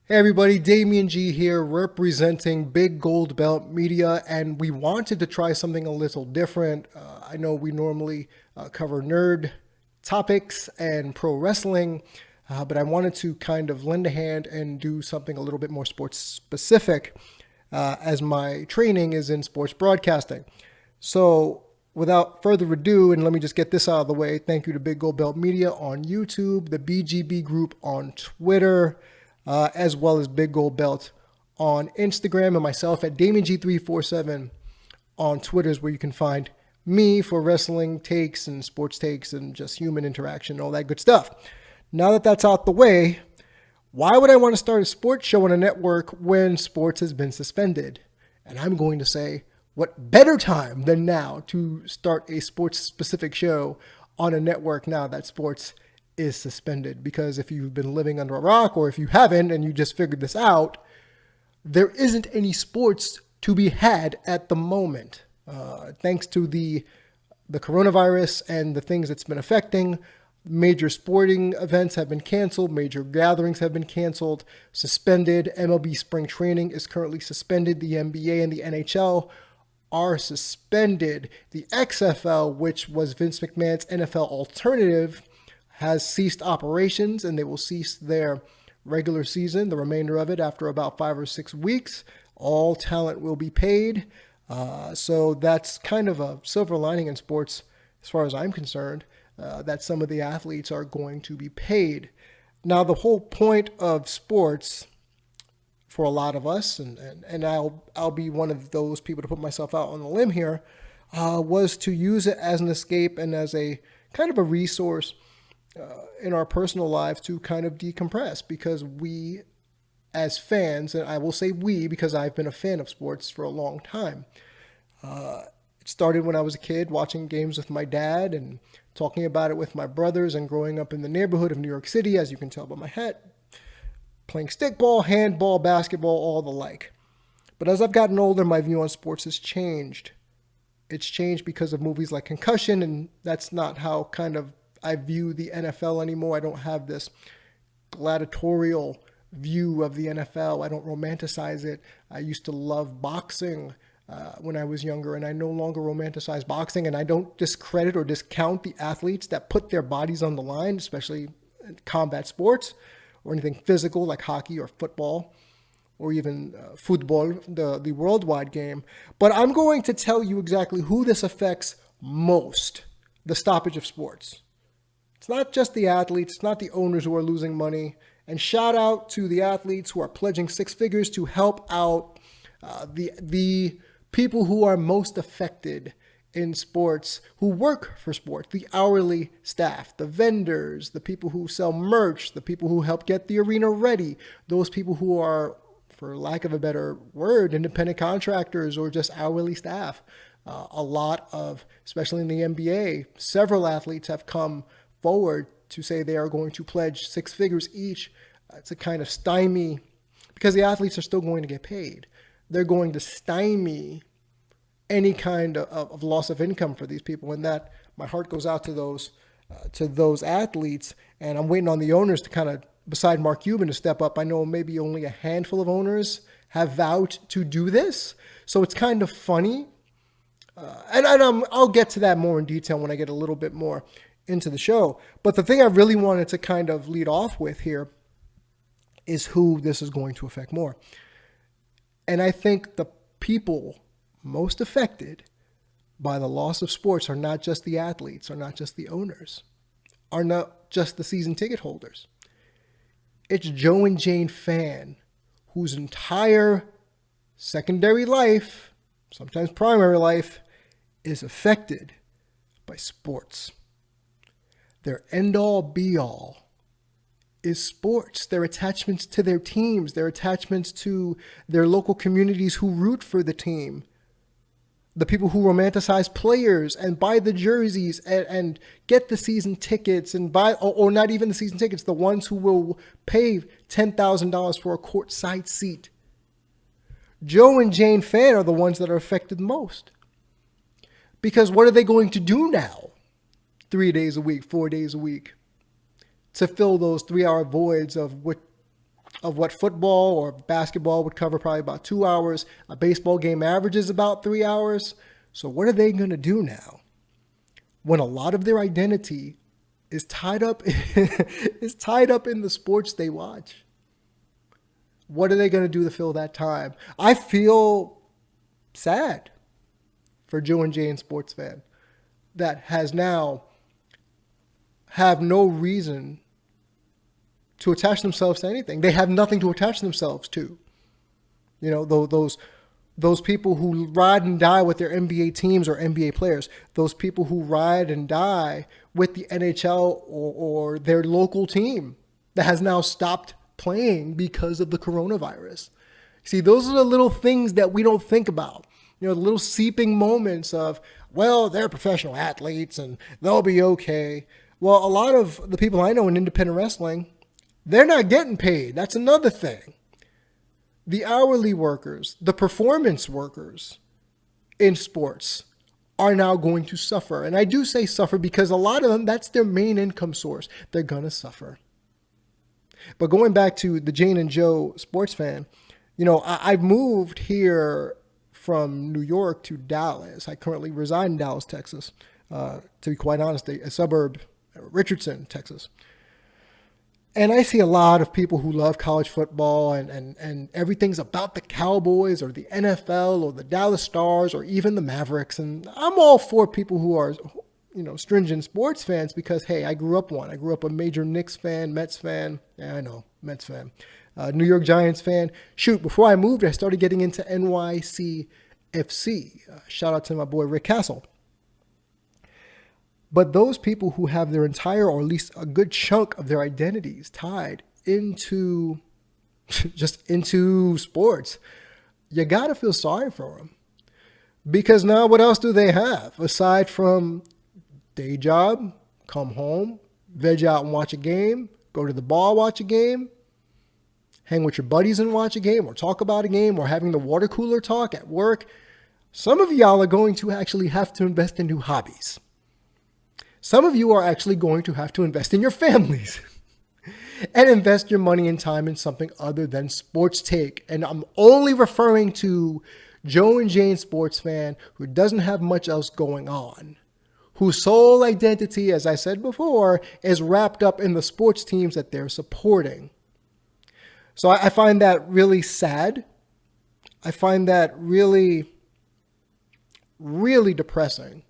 Hey everybody, Damian G here representing Big Gold Belt Media, and we wanted to try something a little different. I know we normally cover nerd topics and pro wrestling, but I wanted to kind of lend a hand and do something a little bit more sports specific, as my training is in sports broadcasting. So, without further ado, and let me just get this out of the way, thank you to Big Gold Belt Media on YouTube, the BGB group on Twitter, as well as Big Gold Belt on Instagram, and myself at DamianG347 on Twitter is where you can find me for wrestling takes and sports takes and just human interaction and all that good stuff. Now that that's out the way, why would I want to start a sports show on a network when sports has been suspended? And I'm going to say, what better time than now to start a sports-specific show on a network now that sports is suspended? Because if you've been living under a rock, or if you haven't and you just figured this out, there isn't any sports to be had at the moment. Thanks to the coronavirus and the things it's been affecting, major sporting events have been canceled, major gatherings have been canceled, suspended. MLB spring training is currently suspended. The NBA and the NHL are suspended. The XFL, which was Vince McMahon's NFL alternative, has ceased operations, and they will cease their regular season, the remainder of it, after about 5 or 6 weeks. All talent will be paid. So that's kind of a silver lining in sports, as far as I'm concerned, that some of the athletes are going to be paid. Now, the whole point of sports for a lot of us, and I'll be one of those people to put myself out on the limb here, was to use it as an escape and as a kind of a resource in our personal lives to kind of decompress, because we as fans, and I will say we because I've been a fan of sports for a long time. It started when I was a kid watching games with my dad and talking about it with my brothers, and growing up in the neighborhood of New York City, as you can tell by my hat, playing stickball, handball, basketball, all the like. But as I've gotten older, my view on sports has changed. It's changed because of movies like Concussion, and that's not how kind of I view the NFL anymore. I don't have this gladiatorial view of the NFL. I don't romanticize it. I used to love boxing when I was younger, and I no longer romanticize boxing, and I don't discredit or discount the athletes that put their bodies on the line, especially in combat sports or anything physical like hockey or football or even football, the worldwide game. But I'm going to tell you exactly who this affects most, the stoppage of sports. It's not just the athletes, it's not the owners who are losing money. And shout out to the athletes who are pledging 6 figures to help out the people who are most affected in sports, who work for sports, the hourly staff, the vendors, the people who sell merch, the people who help get the arena ready, those people who are, for lack of a better word, independent contractors or just hourly staff. A lot of, especially in the NBA, several athletes have come forward to say they are going to pledge 6 figures each to kind of stymie, because the athletes are still going to get paid. They're going to stymie any kind of loss of income for these people, and that my heart goes out to those athletes. And I'm waiting on the owners to kind of, beside Mark Cuban, to step up. I know maybe only a handful of owners have vowed to do this, so it's kind of funny. I'll get to that more in detail when I get a little bit more into the show. But the thing I really wanted to kind of lead off with here is who this is going to affect more. And I think the people most affected by the loss of sports are not just the athletes, are not just the owners, are not just the season ticket holders. It's Joe and Jane fan whose entire secondary life, sometimes primary life, is affected by sports. Their end-all, be-all is sports. Their attachments to their teams, their attachments to their local communities who root for the team, the people who romanticize players and buy the jerseys and get the season tickets and buy, or not even the season tickets, the ones who will pay $10,000 for a courtside seat. Joe and Jane fan are the ones that are affected most. Because what are they going to do now? 3 days a week, 4 days a week, to fill those 3-hour voids of what of what football or basketball would cover, probably about 2 hours. A baseball game averages about 3 hours. So what are they going to do now when a lot of their identity is tied up is tied up in the sports they watch? What are they going to do to fill that time? I feel sad for Joe and Jane sports fan that has now have no reason to attach themselves to anything. They have nothing to attach themselves to. You know, those people who ride and die with their NBA teams or NBA players, those people who ride and die with the NHL or their local team that has now stopped playing because of the coronavirus. See, those are the little things that we don't think about. You know, the little seeping moments of, well, they're professional athletes and they'll be okay. Well, a lot of the people I know in independent wrestling, they're not getting paid. That's another thing. The hourly workers, the performance workers in sports are now going to suffer. And I do say suffer because a lot of them, that's their main income source. They're going to suffer. But going back to the Jane and Joe sports fan, you know, I've moved here from New York to Dallas. I currently reside in Dallas, Texas. To be quite honest, a suburb, Richardson, Texas. And I see a lot of people who love college football and everything's about the Cowboys or the NFL or the Dallas Stars or even the Mavericks. And I'm all for people who are, you know, stringent sports fans because, hey, I grew up one. I grew up a major Knicks fan, Mets fan. Yeah, I know, Mets fan. New York Giants fan. Shoot, before I moved, I started getting into NYCFC. Shout out to my boy Rick Castle. But those people who have their entire, or at least a good chunk of their identities tied into just into sports, you got to feel sorry for them. Because now what else do they have aside from day job, come home, veg out and watch a game, go to the bar, watch a game, hang with your buddies and watch a game, or talk about a game, or having the water cooler talk at work? Some of y'all are going to actually have to invest in new hobbies. Some of you are actually going to have to invest in your families and invest your money and time in something other than sports take. And I'm only referring to Joe and Jane sports fan who doesn't have much else going on, whose sole identity, as I said before, is wrapped up in the sports teams that they're supporting. So I find that really sad. I find that really, really depressing.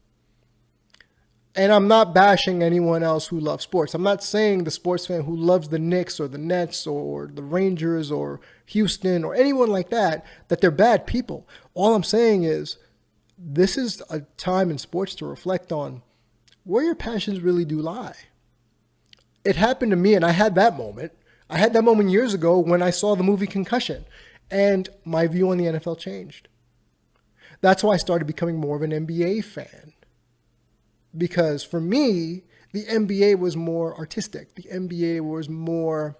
And I'm not bashing anyone else who loves sports. I'm not saying the sports fan who loves the Knicks or the Nets or the Rangers or Houston or anyone like that they're bad people. All I'm saying is this is a time in sports to reflect on where your passions really do lie. It happened to me, and I had that moment. I had that moment years ago when I saw the movie Concussion, and my view on the NFL changed. That's why I started becoming more of an NBA fan. Because for me, the NBA was more artistic. The NBA was more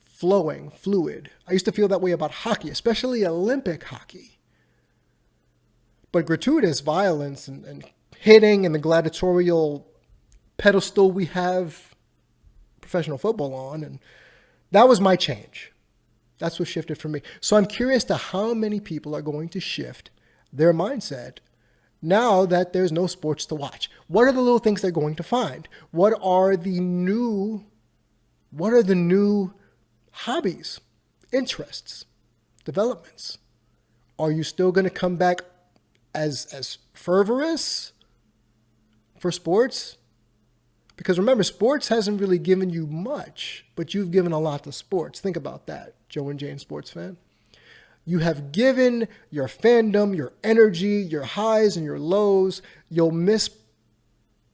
flowing, fluid. I used to feel that way about hockey, especially Olympic hockey. But gratuitous violence and hitting and the gladiatorial pedestal we have professional football on, and that was my change. That's what shifted for me. So I'm curious to how many people are going to shift their mindset now that there's no sports to watch. What are the little things they're going to find? What are the new hobbies, interests, developments? Are you still going to come back as fervorous for sports? Because remember, sports hasn't really given you much, but you've given a lot to sports. Think about that, Joe and Jane sports fan. You have given your fandom, your energy, your highs and your lows. You'll miss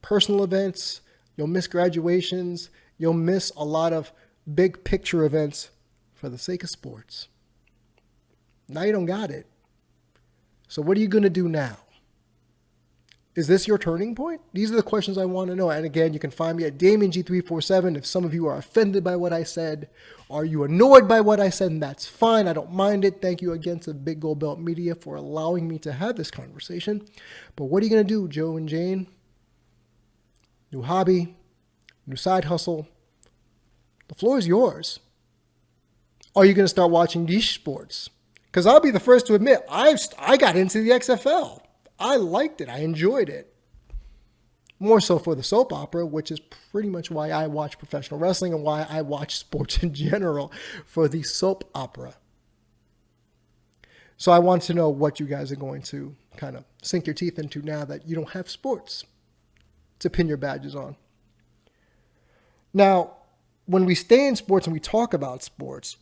personal events. You'll miss graduations. You'll miss a lot of big picture events for the sake of sports. Now you don't got it. So what are you going to do now? Is this your turning point? These are the questions I want to know. And again, you can find me at DamianG347. If some of you are offended by what I said, are you annoyed by what I said? And that's fine. I don't mind it. Thank you again to Big Gold Belt Media for allowing me to have this conversation. But what are you going to do, Joe and Jane? New hobby, new side hustle. The floor is yours. Are you going to start watching niche sports? Because I'll be the first to admit, I got into the XFL. I liked it. I enjoyed it. More so for the soap opera, which is pretty much why I watch professional wrestling and why I watch sports in general, for the soap opera. So I want to know what you guys are going to kind of sink your teeth into now that you don't have sports to pin your badges on. Now, when we stay in sports and we talk about sports,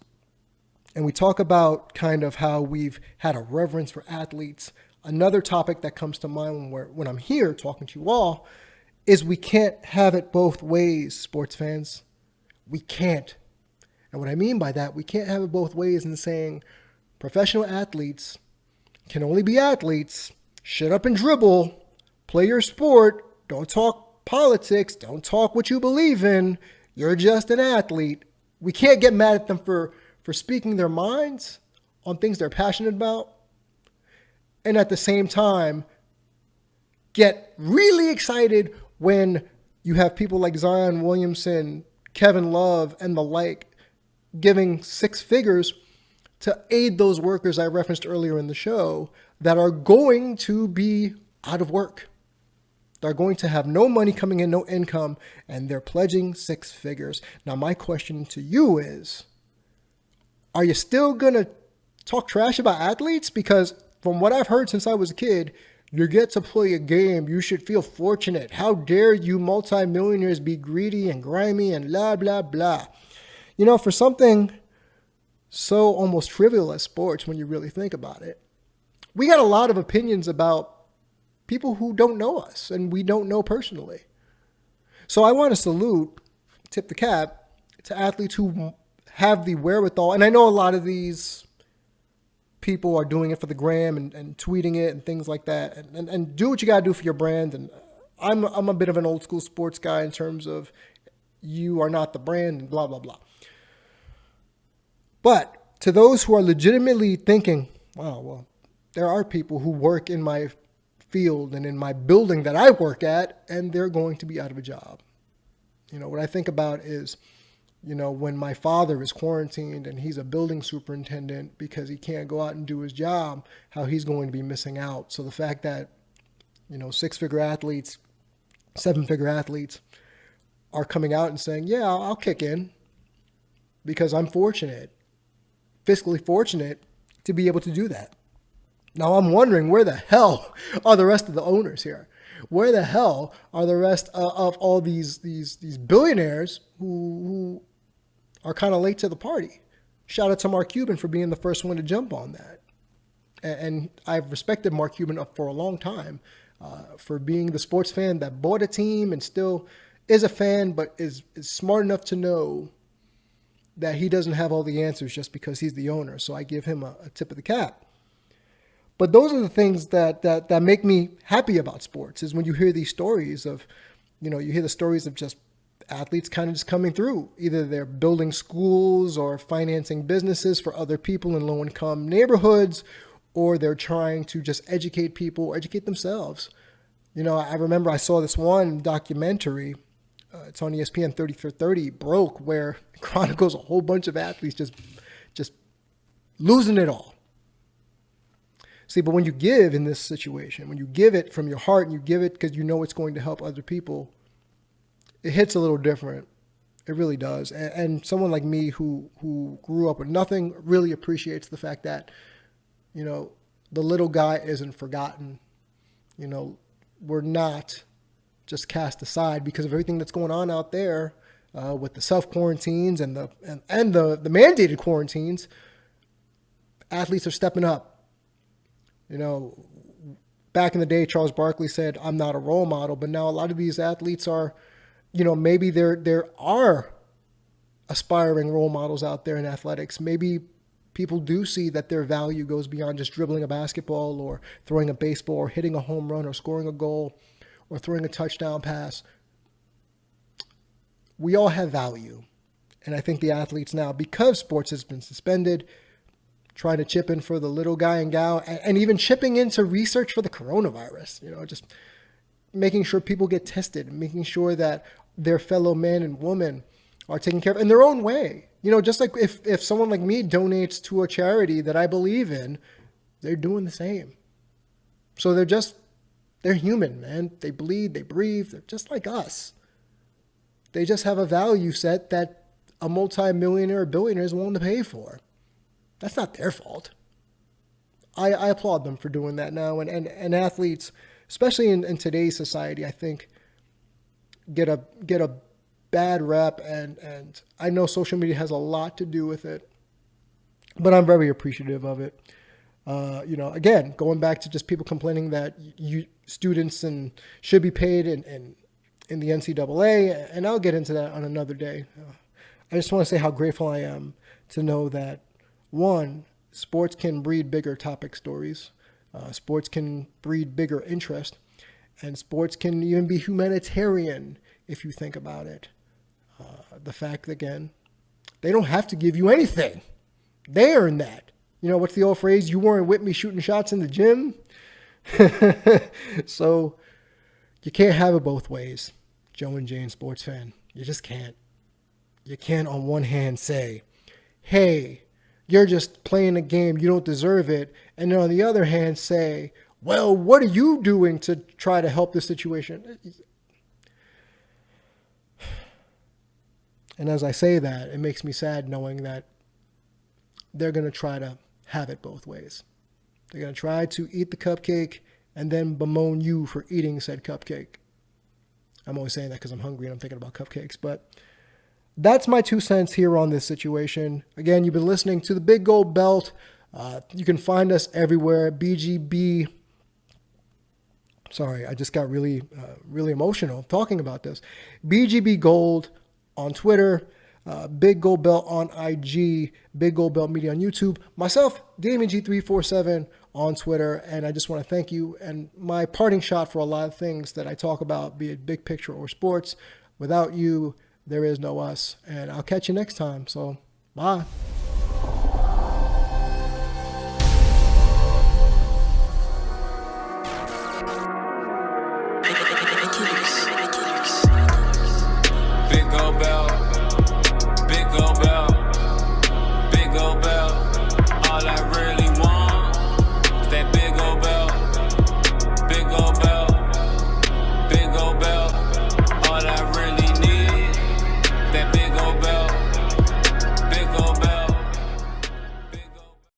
and we talk about kind of how we've had a reverence for athletes, another topic that comes to mind when I'm here talking to you all is we can't have it both ways, sports fans. We can't. And what I mean by that, we can't have it both ways in saying professional athletes can only be athletes, shut up and dribble, play your sport, don't talk politics, don't talk what you believe in, you're just an athlete. We can't get mad at them for speaking their minds on things they're passionate about, and at the same time, get really excited when you have people like Zion Williamson, Kevin Love, and the like giving six figures to aid those workers I referenced earlier in the show that are going to be out of work. They're going to have no money coming in, no income, and they're pledging six figures. Now, my question to you is, are you still going to talk trash about athletes? Because from what I've heard since I was a kid, you get to play a game. You should feel fortunate. How dare you multimillionaires be greedy and grimy and blah, blah, blah. You know, for something so almost trivial as sports, when you really think about it, we got a lot of opinions about people who don't know us and we don't know personally. So I want to salute, tip the cap to athletes who have the wherewithal. And I know a lot of these people are doing it for the gram and tweeting it and things like that. And do what you got to do for your brand. And I'm a bit of an old school sports guy in terms of you are not the brand and blah, blah, blah. But to those who are legitimately thinking, wow, well, there are people who work in my field and in my building that I work at, and they're going to be out of a job. You know, what I think about is, you know, when my father is quarantined and he's a building superintendent because he can't go out and do his job, how he's going to be missing out. So the fact that, you know, six-figure athletes, seven-figure athletes are coming out and saying, yeah, I'll kick in because I'm fortunate, fiscally fortunate to be able to do that. Now I'm wondering, where the hell are the rest of the owners here? Where the hell are the rest of all these billionaires who are kind of late to the party? Shout out to Mark Cuban for being the first one to jump on that. And I've respected Mark Cuban for a long time for being the sports fan that bought a team and still is a fan, but is smart enough to know that he doesn't have all the answers just because he's the owner. So I give him a tip of the cap. But those are the things that make me happy about sports, is when you hear these stories of, you know, you hear the stories of just athletes kind of just coming through. Either they're building schools or financing businesses for other people in low-income neighborhoods, or they're trying to just educate people, educate themselves. You know, I remember I saw this one documentary, it's on ESPN 30 for 30, Broke, where it chronicles a whole bunch of athletes just losing it all. See, but when you give in this situation, when you give it from your heart and you give it because you know it's going to help other people, it hits a little different. It really does. And someone like me who grew up with nothing really appreciates the fact that, you know, the little guy isn't forgotten. You know, we're not just cast aside because of everything that's going on out there with the self-quarantines and the mandated quarantines. Athletes are stepping up. You know, back in the day, Charles Barkley said, I'm not a role model. But now a lot of these athletes are, you know, maybe there are aspiring role models out there in athletics. Maybe people do see that their value goes beyond just dribbling a basketball or throwing a baseball or hitting a home run or scoring a goal or throwing a touchdown pass. We all have value. And I think the athletes now, because sports has been suspended, trying to chip in for the little guy and gal, and even chipping into research for the coronavirus, you know, just making sure people get tested, making sure that their fellow men and women are taken care of in their own way. just like if someone like me donates to a charity that I believe in, they're doing the same. So they're human, man. They bleed, they breathe. They're just like us. They just have a value set that a multi-millionaire or billionaire is willing to pay for. That's not their fault. I applaud them for doing that now. And athletes, especially in today's society, I think get a bad rep. And I know social media has a lot to do with it, but I'm very appreciative of it. Again, going back to just people complaining that students should be paid in the NCAA, and I'll get into that on another day. I just want to say how grateful I am to know that, one, sports can breed bigger topic stories. Sports can breed bigger interest. And sports can even be humanitarian if you think about it. The fact, again, they don't have to give you anything. They earn that. What's the old phrase? You weren't with me shooting shots in the gym. So you can't have it both ways, Joe and Jane sports fan. You just can't. You can't on one hand say, hey, you're just playing a game, you don't deserve it. And then on the other hand say, well, what are you doing to try to help this situation? And as I say that, it makes me sad knowing that they're going to try to have it both ways. They're going to try to eat the cupcake and then bemoan you for eating said cupcake. I'm always saying that because I'm hungry and I'm thinking about cupcakes. But that's my 2 cents here on this situation. Again, you've been listening to the Big Gold Belt. You can find us everywhere. BGB. Sorry, I just got really emotional talking about this. BGB Gold on Twitter. Big Gold Belt on IG, Big Gold Belt Media on YouTube, myself, Damian G347 on Twitter, and I just want to thank you. And my parting shot for a lot of things that I talk about, be it big picture or sports, without you, there is no us. And I'll catch you next time. So, bye.